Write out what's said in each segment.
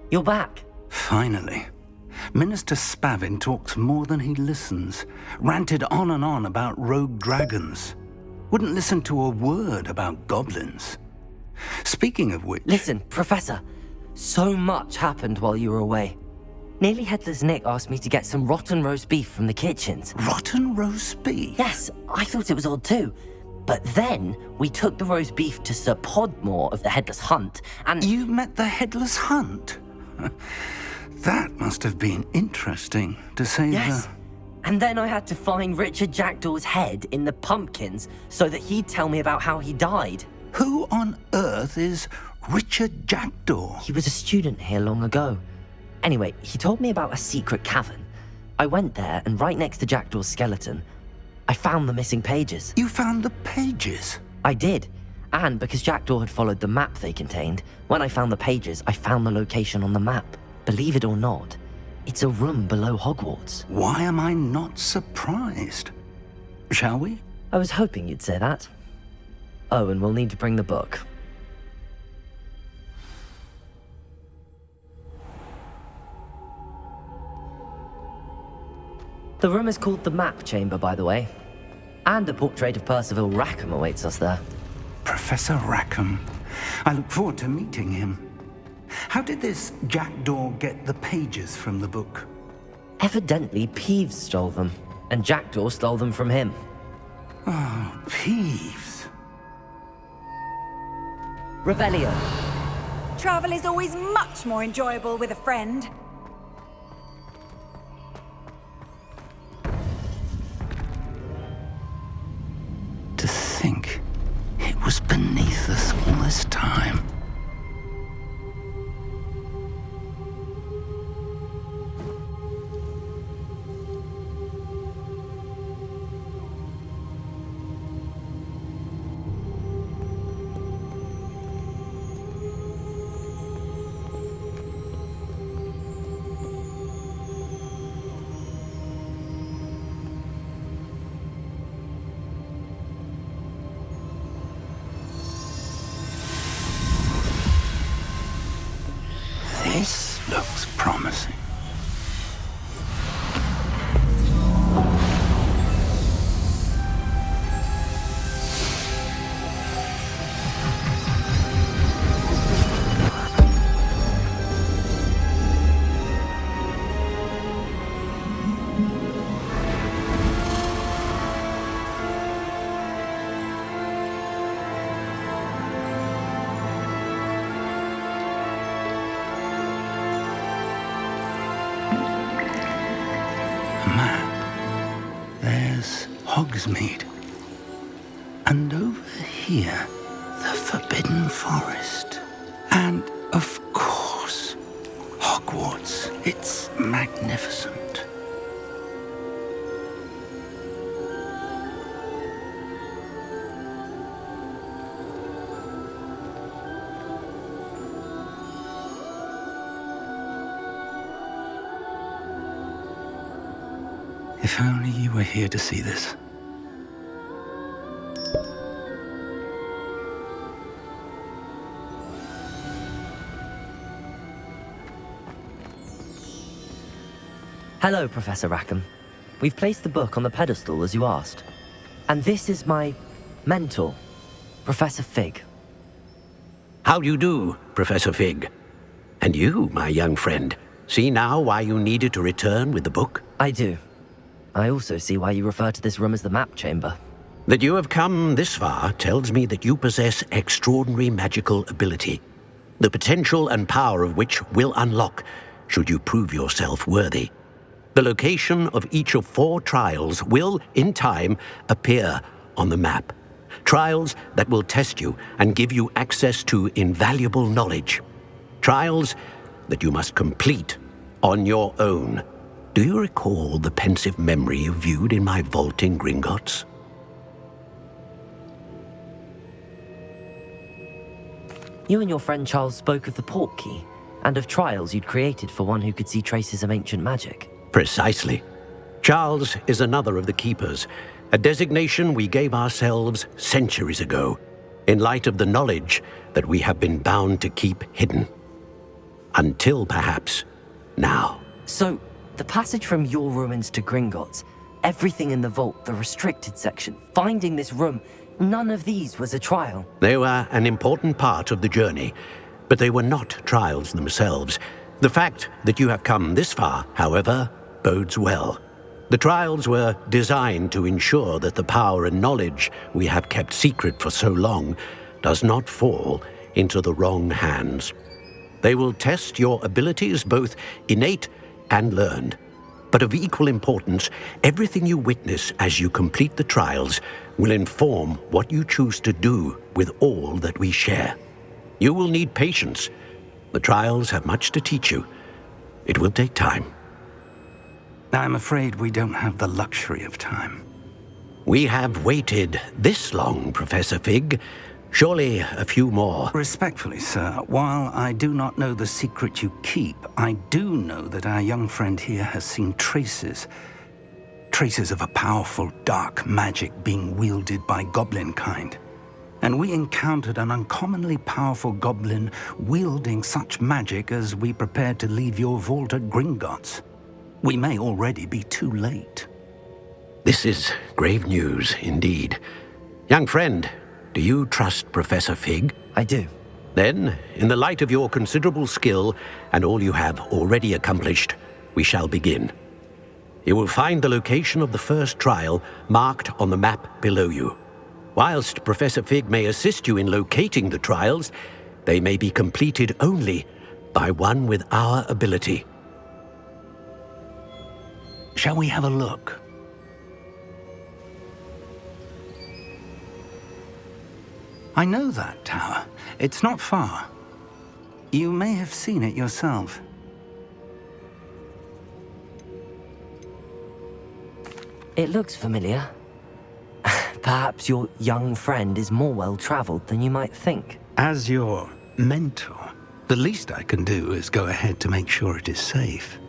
You're back. Finally. Minister Spavin talks more than he listens. Ranted on and on about rogue dragons. Wouldn't listen to a word about goblins. Speaking of which... Listen, Professor. So much happened while you were away. Nearly Headless Nick asked me to get some rotten roast beef from the kitchens. Rotten roast beef? Yes, I thought it was odd too. But then we took the roast beef to Sir Podmore of the Headless Hunt, and... You met the Headless Hunt? That must have been interesting, to say Yes. And then I had to find Richard Jackdaw's head in the pumpkins so that he'd tell me about how he died. Who on earth is Richard Jackdaw? He was a student here long ago. Anyway, he told me about a secret cavern. I went there, and right next to Jackdaw's skeleton, I found the missing pages. You found the pages? I did. And because Jackdaw had followed the map they contained, when I found the pages, I found the location on the map. Believe it or not, it's a room below Hogwarts. Why am I not surprised? Shall we? I was hoping you'd say that. Oh, and we'll need to bring the book. The room is called the Map Chamber, by the way. And a portrait of Percival Rackham awaits us there. Professor Rackham. I look forward to meeting him. How did this Jackdaw get the pages from the book? Evidently, Peeves stole them, and Jackdaw stole them from him. Oh, Peeves. Revelio. Travel is always much more enjoyable with a friend. To think it was beneath us all this time. This looks promising. There's Hogsmeade. And over here, the Forbidden Forest. And, of course, Hogwarts. It's magnificent. If only you were here to see this. Hello, Professor Rackham. We've placed the book on the pedestal as you asked. And this is my mentor, Professor Fig. How do you do, Professor Fig? And you, my young friend, see now why you needed to return with the book? I do. I also see why you refer to this room as the Map Chamber. That you have come this far tells me that you possess extraordinary magical ability, the potential and power of which will unlock should you prove yourself worthy. The location of each of 4 trials will, in time, appear on the map. Trials that will test you and give you access to invaluable knowledge. Trials that you must complete on your own. Do you recall the pensive memory you viewed in my vault in Gringotts? You and your friend Charles spoke of the Portkey, and of trials you'd created for one who could see traces of ancient magic. Precisely. Charles is another of the Keepers, a designation we gave ourselves centuries ago, in light of the knowledge that we have been bound to keep hidden. Until perhaps now. So, the passage from your ruins to Gringotts, everything in the vault, the restricted section, finding this room, none of these was a trial. They were an important part of the journey, but they were not trials themselves. The fact that you have come this far, however, bodes well. The trials were designed to ensure that the power and knowledge we have kept secret for so long does not fall into the wrong hands. They will test your abilities, both innate and learned. But of equal importance, everything you witness as you complete the trials will inform what you choose to do with all that we share. You will need patience. The trials have much to teach you. It will take time. I'm afraid we don't have the luxury of time. We have waited this long, Professor Fig. Surely a few more. Respectfully, sir, while I do not know the secret you keep, I do know that our young friend here has seen traces of a powerful dark magic being wielded by goblin kind. And we encountered an uncommonly powerful goblin wielding such magic as we prepared to leave your vault at Gringotts. We may already be too late. This is grave news indeed. Young friend, do you trust Professor Fig? I do. Then, in the light of your considerable skill and all you have already accomplished, we shall begin. You will find the location of the first trial marked on the map below you. Whilst Professor Fig may assist you in locating the trials, they may be completed only by one with our ability. Shall we have a look? I know that tower. It's not far. You may have seen it yourself. It looks familiar. Perhaps your young friend is more well-traveled than you might think. As your mentor, the least I can do is go ahead to make sure it is safe.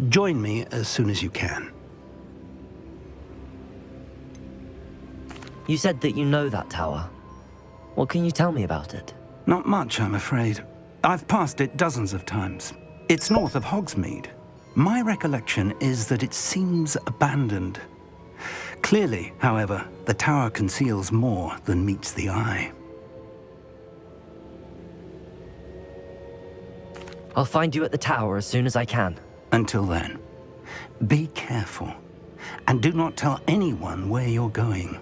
Join me as soon as you can. You said that you know that tower. What can you tell me about it? Not much, I'm afraid. I've passed it dozens of times. It's north of Hogsmeade. My recollection is that it seems abandoned. Clearly, however, the tower conceals more than meets the eye. I'll find you at the tower as soon as I can. Until then, be careful, and do not tell anyone where you're going.